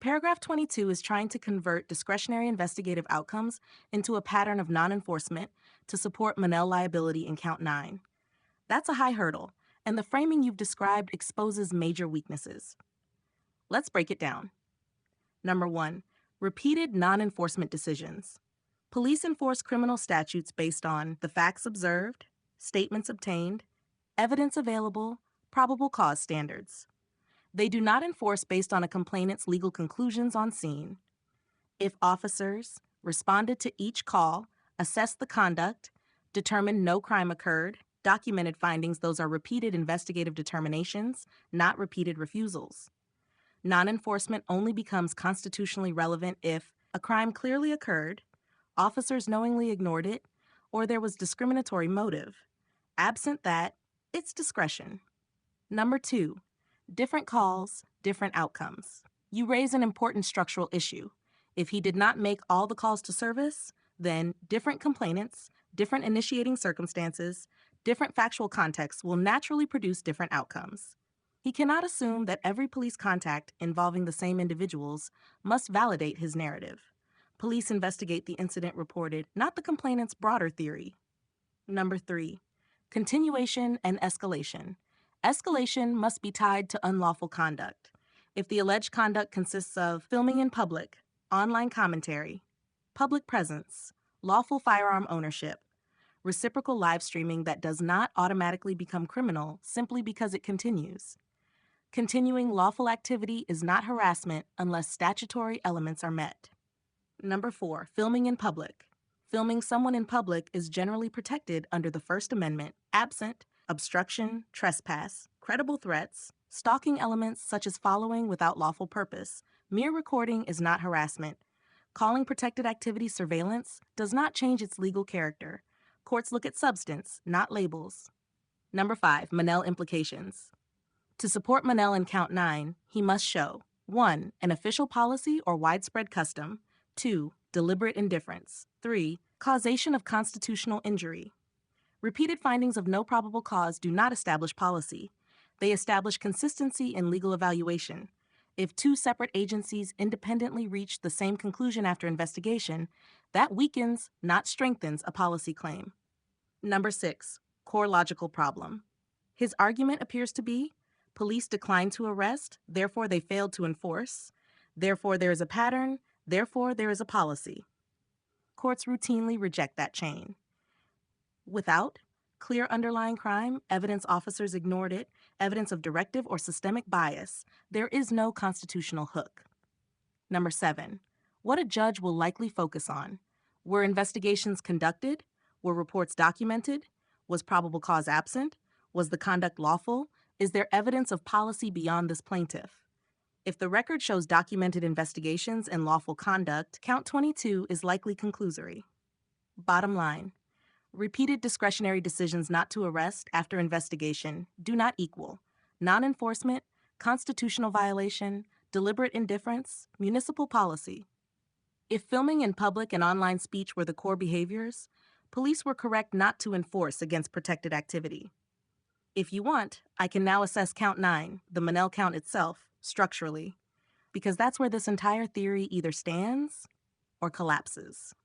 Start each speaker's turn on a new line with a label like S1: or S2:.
S1: Paragraph 22 is trying to convert discretionary investigative outcomes into a pattern of non-enforcement to support Monell liability in Count 9. That's a high hurdle, and the framing you've described exposes major weaknesses. Let's break it down. Number 1. Repeated non-enforcement decisions. Police enforce criminal statutes based on the facts observed, statements obtained, evidence available, probable cause standards. They do not enforce based on a complainant's legal conclusions on scene. If officers responded to each call, assessed the conduct, determined no crime occurred, documented findings, those are repeated investigative determinations, not repeated refusals. Non-enforcement only becomes constitutionally relevant if a crime clearly occurred, officers knowingly ignored it, or there was discriminatory motive. Absent that, it's discretion. Number 2. Different calls, different outcomes. You raise an important structural issue. If he did not make all the calls to service, then different complainants, different initiating circumstances, different factual contexts will naturally produce different outcomes. He cannot assume that every police contact involving the same individuals must validate his narrative. Police investigate the incident reported, not the complainant's broader theory. Number 3. Continuation and escalation. Escalation must be tied to unlawful conduct. If the alleged conduct consists of filming in public, online commentary, public presence, lawful firearm ownership, reciprocal live streaming that does not automatically become criminal simply because it continues. Continuing lawful activity is not harassment unless statutory elements are met. Number 4, filming in public. Filming someone in public is generally protected under the First Amendment, absent obstruction, trespass, credible threats, stalking elements such as following without lawful purpose. Mere recording is not harassment. Calling protected activity surveillance does not change its legal character. Courts look at substance, not labels. Number 5, Monell implications. To support Monell in Count 9, he must show 1. An official policy or widespread custom, 2. Deliberate indifference, 3. Causation of constitutional injury. Repeated findings of no probable cause do not establish policy. They establish consistency in legal evaluation. If 2 separate agencies independently reach the same conclusion after investigation, that weakens, not strengthens, a policy claim. Number 6, core logical problem. His argument appears to be, police declined to arrest, therefore they failed to enforce, therefore there is a pattern, therefore there is a policy. Courts routinely reject that chain. Without clear underlying crime, evidence officers ignored it, evidence of directive or systemic bias, there is no constitutional hook. Number 7, what a judge will likely focus on. Were investigations conducted? Were reports documented? Was probable cause absent? Was the conduct lawful? Is there evidence of policy beyond this plaintiff? If the record shows documented investigations and lawful conduct, Count 22 is likely conclusory. Bottom line, repeated discretionary decisions not to arrest after investigation do not equal non-enforcement, constitutional violation, deliberate indifference, municipal policy. If filming in public and online speech were the core behaviors, police were correct not to enforce against protected activity. If you want, I can now assess Count 9, the Monell count itself, structurally, because that's where this entire theory either stands or collapses.